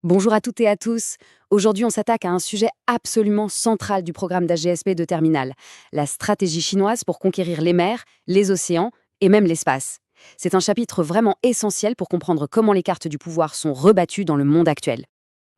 Bonjour à toutes et à tous. Aujourd'hui, on s'attaque à un sujet absolument central du programme d'AGSP de Terminal, la stratégie chinoise pour conquérir les mers, les océans et même l'espace. C'est un chapitre vraiment essentiel pour comprendre comment les cartes du pouvoir sont rebattues dans le monde actuel.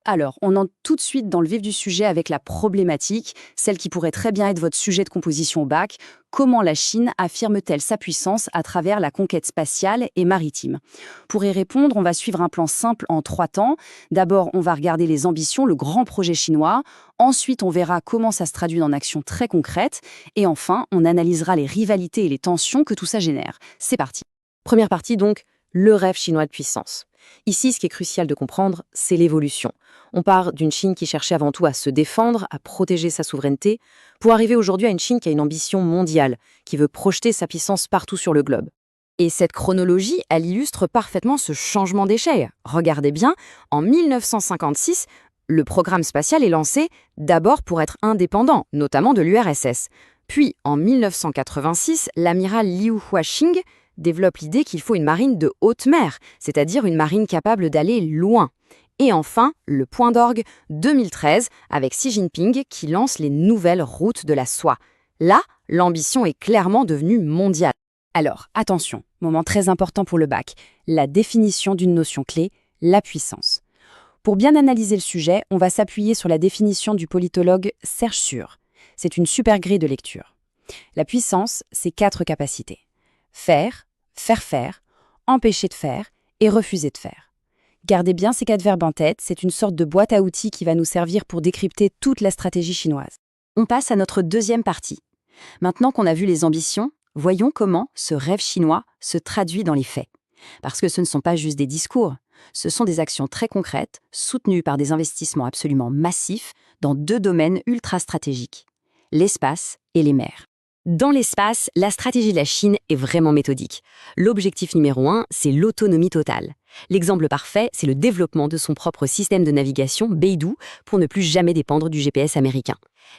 Alors, on entre tout de suite dans le vif du sujet avec la problématique, celle qui pourrait très bien être votre sujet de composition au bac. Comment la Chine affirme-t-elle sa puissance à travers la conquête spatiale et maritime? Pour y répondre, on va suivre un plan simple en 3 temps. D'abord, on va regarder les ambitions, le grand projet chinois. Ensuite, on verra comment ça se traduit en actions très concrètes. Et enfin, on analysera les rivalités et les tensions que tout ça génère. C'est parti. Première partie donc, le rêve chinois de puissance. Ici, ce qui est crucial de comprendre, c'est l'évolution. On part d'une Chine qui cherchait avant tout à se défendre, à protéger sa souveraineté, pour arriver aujourd'hui à une Chine qui a une ambition mondiale, qui veut projeter sa puissance partout sur le globe. Et cette chronologie, elle illustre parfaitement ce changement d'échelle. Regardez bien, en 1956, le programme spatial est lancé d'abord pour être indépendant, notamment de l'URSS. Puis, en 1986, l'amiral Liu Huaxing développe l'idée qu'il faut une marine de haute mer, c'est-à-dire une marine capable d'aller loin. Et enfin, le point d'orgue 2013 avec Xi Jinping qui lance les nouvelles routes de la soie. Là, l'ambition est clairement devenue mondiale. Alors, attention, moment très important pour le bac, la définition d'une notion clé, la puissance. Pour bien analyser le sujet, on va s'appuyer sur la définition du politologue Serge Sur. C'est une super grille de lecture. La puissance, c'est 4 capacités. Faire, faire, empêcher de faire et refuser de faire. Gardez bien ces 4 verbes en tête, c'est une sorte de boîte à outils qui va nous servir pour décrypter toute la stratégie chinoise. On passe à notre deuxième partie. Maintenant qu'on a vu les ambitions, voyons comment ce rêve chinois se traduit dans les faits. Parce que ce ne sont pas juste des discours, ce sont des actions très concrètes, soutenues par des investissements absolument massifs dans 2 domaines ultra stratégiques, l'espace et les mers. Dans l'espace, la stratégie de la Chine est vraiment méthodique. L'objectif numéro 1, c'est l'autonomie totale. L'exemple parfait, c'est le développement de son propre système de navigation, Beidou, pour ne plus jamais dépendre du GPS américain.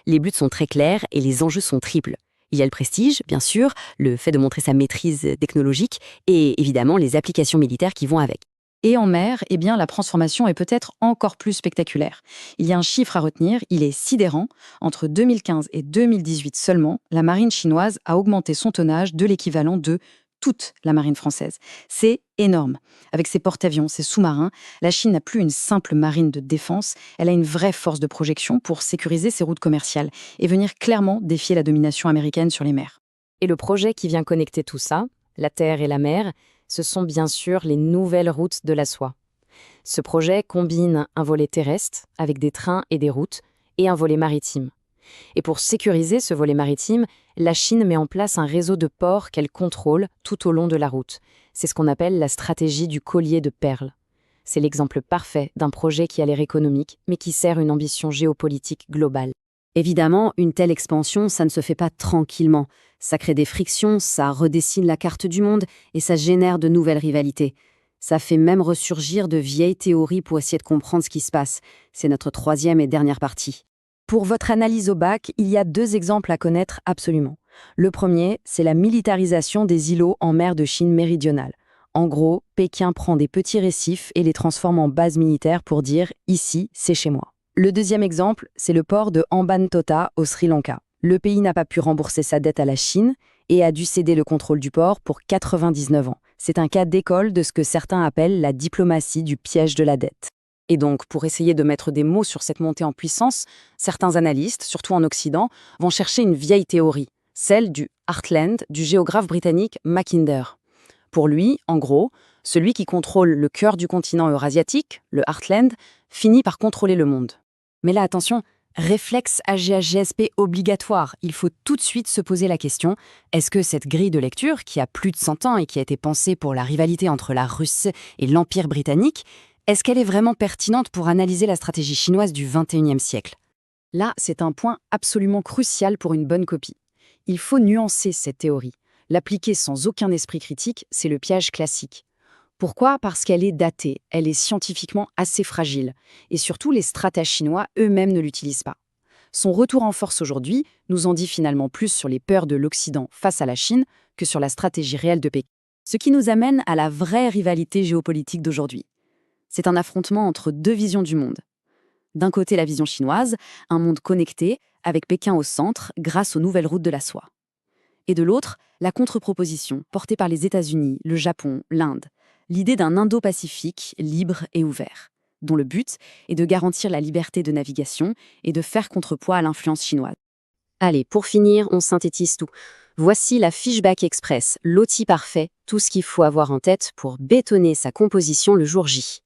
Les buts sont très clairs et les enjeux sont triples. Il y a le prestige, bien sûr, le fait de montrer sa maîtrise technologique et évidemment les applications militaires qui vont avec. Et en mer, eh bien, la transformation est peut-être encore plus spectaculaire. Il y a un chiffre à retenir, il est sidérant. Entre 2015 et 2018 seulement, la marine chinoise a augmenté son tonnage de l'équivalent de toute la marine française. C'est énorme. Avec ses porte-avions, ses sous-marins, la Chine n'a plus une simple marine de défense, elle a une vraie force de projection pour sécuriser ses routes commerciales et venir clairement défier la domination américaine sur les mers. Et le projet qui vient connecter tout ça, la terre et la mer, ce sont bien sûr les nouvelles routes de la soie. Ce projet combine un volet terrestre avec des trains et des routes et un volet maritime. Et pour sécuriser ce volet maritime, la Chine met en place un réseau de ports qu'elle contrôle tout au long de la route. C'est ce qu'on appelle la stratégie du collier de perles. C'est l'exemple parfait d'un projet qui a l'air économique, mais qui sert une ambition géopolitique globale. Évidemment, une telle expansion, ça ne se fait pas tranquillement. Ça crée des frictions, ça redessine la carte du monde et ça génère de nouvelles rivalités. Ça fait même ressurgir de vieilles théories pour essayer de comprendre ce qui se passe. C'est notre 3e et dernière partie. Pour votre analyse au bac, il y a 2 exemples à connaître absolument. Le premier, c'est la militarisation des îlots en mer de Chine méridionale. En gros, Pékin prend des petits récifs et les transforme en base militaire pour dire « ici, c'est chez moi ». Le deuxième exemple, c'est le port de Hambantota au Sri Lanka. Le pays n'a pas pu rembourser sa dette à la Chine et a dû céder le contrôle du port pour 99 ans. C'est un cas d'école de ce que certains appellent la diplomatie du piège de la dette. Et donc, pour essayer de mettre des mots sur cette montée en puissance, certains analystes, surtout en Occident, vont chercher une vieille théorie, celle du Heartland du géographe britannique Mackinder. Pour lui, en gros, celui qui contrôle le cœur du continent eurasiatique, le Heartland, finit par contrôler le monde. Mais là, attention, réflexe AGSP obligatoire. Il faut tout de suite se poser la question, est-ce que cette grille de lecture, qui a plus de 100 ans et qui a été pensée pour la rivalité entre la Russie et l'Empire britannique, est-ce qu'elle est vraiment pertinente pour analyser la stratégie chinoise du XXIe siècle? Là, c'est un point absolument crucial pour une bonne copie. Il faut nuancer cette théorie. L'appliquer sans aucun esprit critique, c'est le piège classique. Pourquoi? Parce qu'elle est datée, elle est scientifiquement assez fragile, et surtout les stratèges chinois eux-mêmes ne l'utilisent pas. Son retour en force aujourd'hui nous en dit finalement plus sur les peurs de l'Occident face à la Chine que sur la stratégie réelle de Pékin. Ce qui nous amène à la vraie rivalité géopolitique d'aujourd'hui. C'est un affrontement entre deux visions du monde. D'un côté, la vision chinoise, un monde connecté, avec Pékin au centre, grâce aux nouvelles routes de la soie. Et de l'autre, la contre-proposition, portée par les États-Unis, le Japon, l'Inde. L'idée d'un Indo-Pacifique libre et ouvert, dont le but est de garantir la liberté de navigation et de faire contrepoids à l'influence chinoise. Allez, pour finir, on synthétise tout. Voici la Fishback Express, l'outil parfait, tout ce qu'il faut avoir en tête pour bétonner sa composition le jour J.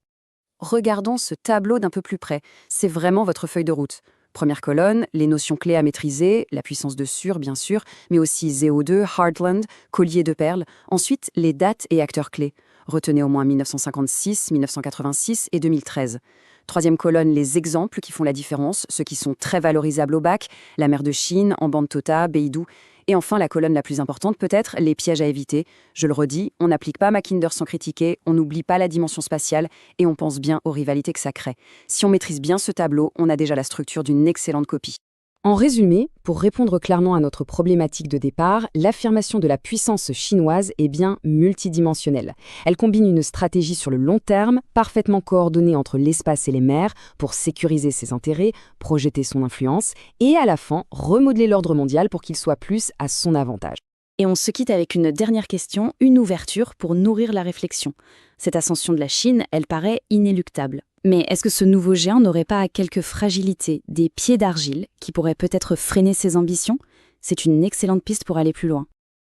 Regardons ce tableau d'un peu plus près. C'est vraiment votre feuille de route. Première colonne, les notions clés à maîtriser, la puissance de Sur, bien sûr, mais aussi ZO2, Heartland, collier de perles. Ensuite, les dates et acteurs clés. Retenez au moins 1956, 1986 et 2013. Troisième colonne, les exemples qui font la différence, ceux qui sont très valorisables au bac, la mer de Chine, Amban Tota, Beidou. Et enfin, la colonne la plus importante peut-être, les pièges à éviter. Je le redis, on n'applique pas Mackinder sans critiquer, on n'oublie pas la dimension spatiale et on pense bien aux rivalités que ça crée. Si on maîtrise bien ce tableau, on a déjà la structure d'une excellente copie. En résumé, pour répondre clairement à notre problématique de départ, l'affirmation de la puissance chinoise est bien multidimensionnelle. Elle combine une stratégie sur le long terme, parfaitement coordonnée entre l'espace et les mers, pour sécuriser ses intérêts, projeter son influence, et à la fin, remodeler l'ordre mondial pour qu'il soit plus à son avantage. Et on se quitte avec une dernière question, une ouverture pour nourrir la réflexion. Cette ascension de la Chine, elle paraît inéluctable. Mais est-ce que ce nouveau géant n'aurait pas quelques fragilités, des pieds d'argile, qui pourraient peut-être freiner ses ambitions ? C'est une excellente piste pour aller plus loin.